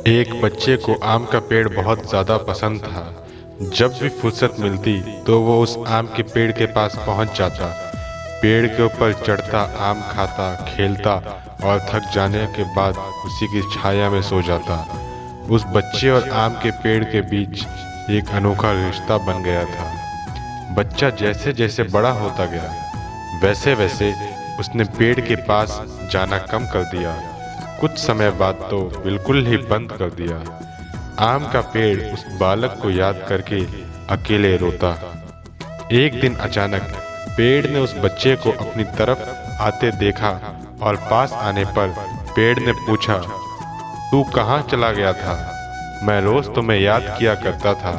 एक बच्चे को आम का पेड़ बहुत ज़्यादा पसंद था। जब भी फुर्सत मिलती तो वो उस आम के पेड़ के पास पहुंच जाता, पेड़ के ऊपर चढ़ता, आम खाता, खेलता और थक जाने के बाद उसी की छाया में सो जाता। उस बच्चे और आम के पेड़ के बीच एक अनोखा रिश्ता बन गया था। बच्चा जैसे जैसे बड़ा होता गया, वैसे वैसे उसने पेड़ के पास जाना कम कर दिया। कुछ समय बाद तो बिल्कुल ही बंद कर दिया। आम का पेड़ उस बालक को याद करके अकेले रोता। एक दिन अचानक पेड़ ने उस बच्चे को अपनी तरफ आते देखा और पास आने पर पेड़ ने पूछा, तू कहाँ चला गया था? मैं रोज तुम्हें याद किया करता था।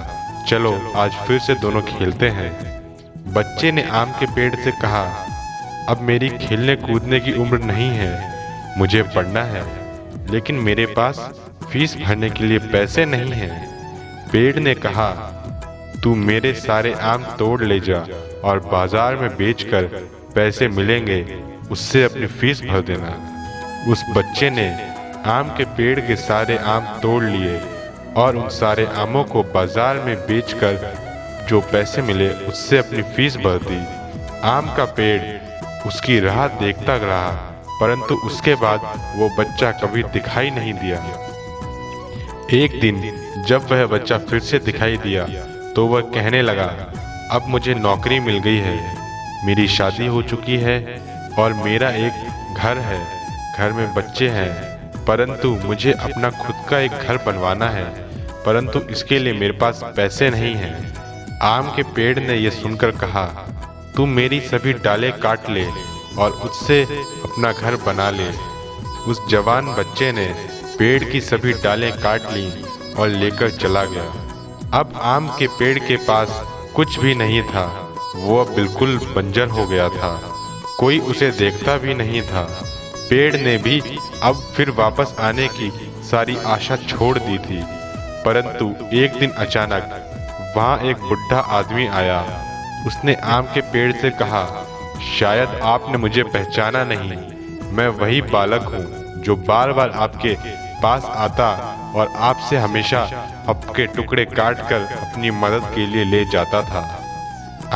चलो आज फिर से दोनों खेलते हैं। बच्चे ने आम के पेड़ से कहा, अब मेरी खेलने कूदने की उम्र नहीं है, मुझे पढ़ना है, लेकिन मेरे पास फीस भरने के लिए पैसे नहीं हैं। पेड़ ने कहा, तू मेरे सारे आम तोड़ ले जा और बाजार में बेचकर पैसे मिलेंगे, उससे अपनी फीस भर देना। उस बच्चे ने आम के पेड़ के सारे आम तोड़ लिए और उन सारे आमों को बाजार में बेचकर जो पैसे मिले उससे अपनी फीस भर दी। आम का पेड़ उसकी राह देखता रहा, परंतु उसके बाद वो बच्चा कभी दिखाई नहीं दिया। एक दिन जब वह बच्चा फिर से दिखाई दिया तो वह कहने लगा, अब मुझे नौकरी मिल गई है, मेरी शादी हो चुकी है और मेरा एक घर है, घर में बच्चे हैं, परंतु मुझे अपना खुद का एक घर बनवाना है, परंतु इसके लिए मेरे पास पैसे नहीं हैं। आम के पेड़ ने यह सुनकर कहा, तू मेरी सभी डालें काट ले और उससे अपना घर बना ले। उस जवान बच्चे ने पेड़ की सभी डालें काट ली और लेकर चला गया। अब आम के पेड़ के पास कुछ भी नहीं था, वो अब बिल्कुल बंजर हो गया था, कोई उसे देखता भी नहीं था। पेड़ ने भी अब फिर वापस आने की सारी आशा छोड़ दी थी, परंतु एक दिन अचानक वहाँ एक बुढ़ा आदमी आया। उसने आम के पेड़ से कहा, शायद आपने मुझे पहचाना नहीं, मैं वही बालक हूँ जो बार बार आपके पास आता और आपसे हमेशा आपके टुकड़े काटकर अपनी मदद के लिए ले जाता था।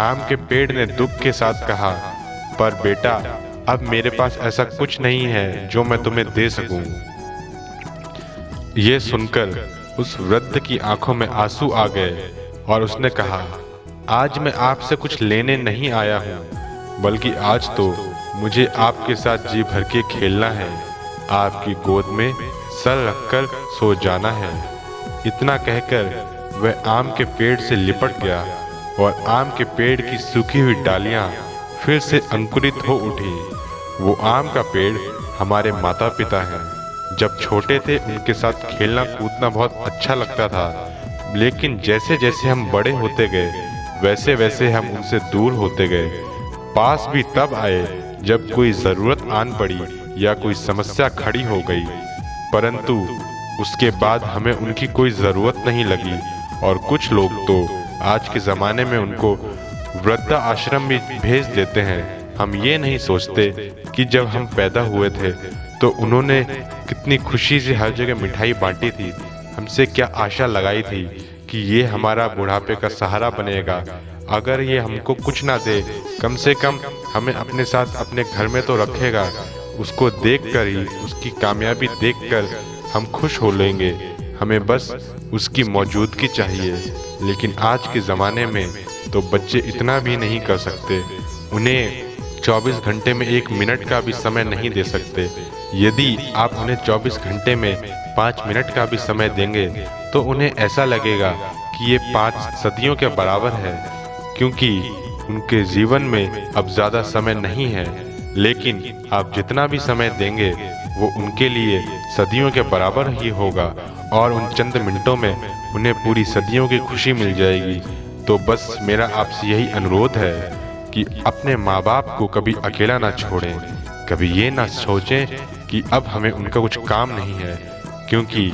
आम के पेड़ ने दुख के साथ कहा, पर बेटा अब मेरे पास ऐसा कुछ नहीं है जो मैं तुम्हें दे सकूं। ये सुनकर उस वृद्ध की आंखों में आंसू आ गए और उसने कहा, आज मैं आपसे कुछ लेने नहीं आया हूँ, बल्कि आज तो मुझे आपके साथ जी भर के खेलना है, आपकी गोद में सर रखकर सो जाना है। इतना कहकर वह आम के पेड़ से लिपट गया और आम के पेड़ की सूखी हुई डालियां फिर से अंकुरित हो उठी। वो आम का पेड़ हमारे माता पिता हैं। जब छोटे थे उनके साथ खेलना कूदना बहुत अच्छा लगता था, लेकिन जैसे जैसे हम बड़े होते गए वैसे वैसे हम उनसे दूर होते गए। पास भी तब आए जब कोई ज़रूरत आन पड़ी या कोई समस्या खड़ी हो गई, परंतु उसके बाद हमें उनकी कोई ज़रूरत नहीं लगी। और कुछ लोग तो आज के ज़माने में उनको वृद्धा आश्रम भी भेज देते हैं। हम ये नहीं सोचते कि जब हम पैदा हुए थे तो उन्होंने कितनी खुशी से हर जगह मिठाई बांटी थी, हमसे क्या आशा लगाई थी कि ये हमारा बुढ़ापे का सहारा बनेगा। अगर ये हमको कुछ ना दे, कम से कम हमें अपने साथ अपने घर में तो रखेगा। उसको देखकर ही, उसकी कामयाबी देखकर हम खुश हो लेंगे। हमें बस उसकी मौजूदगी चाहिए। लेकिन आज के ज़माने में तो बच्चे इतना भी नहीं कर सकते। उन्हें 24 घंटे में 1 मिनट का भी समय नहीं दे सकते। यदि आप उन्हें 24 घंटे में 5 मिनट का भी समय देंगे तो उन्हें ऐसा लगेगा कि ये 5 सदियों के बराबर है, क्योंकि उनके जीवन में अब ज़्यादा समय नहीं है। लेकिन आप जितना भी समय देंगे वो उनके लिए सदियों के बराबर ही होगा और उन चंद मिनटों में उन्हें पूरी सदियों की खुशी मिल जाएगी। तो बस मेरा आपसे यही अनुरोध है कि अपने माँ बाप को कभी अकेला ना छोड़ें, कभी ये ना सोचें कि अब हमें उनका कुछ काम नहीं है, क्योंकि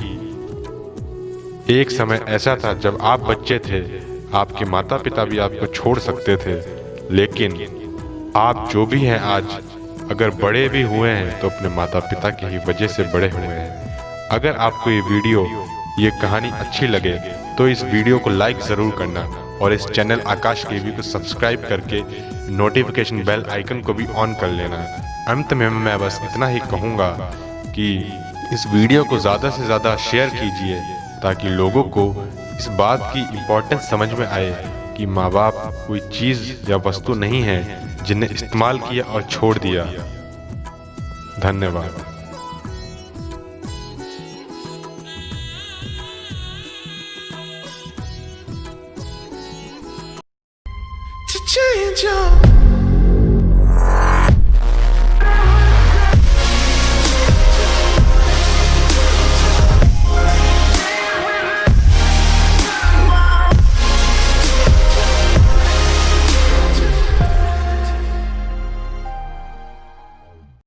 एक समय ऐसा था जब आप बच्चे थे, आपके माता पिता भी आपको छोड़ सकते थे, लेकिन आप जो भी हैं आज, अगर बड़े भी हुए हैं तो अपने माता पिता की ही वजह से बड़े हुए हैं। अगर आपको ये कहानी अच्छी लगे तो इस वीडियो को लाइक ज़रूर करना और इस चैनल आकाश केवी को सब्सक्राइब करके नोटिफिकेशन बेल आइकन को भी ऑन कर लेना। अंत में मैं बस इतना ही कहूँगा कि इस वीडियो को ज़्यादा से ज़्यादा शेयर कीजिए ताकि लोगों को इस बात की इम्पोर्टेंस समझ में आए कि माँ बाप कोई चीज़ या वस्तु नहीं है जिन्हें इस्तेमाल किया और छोड़ दिया। धन्यवाद। To change your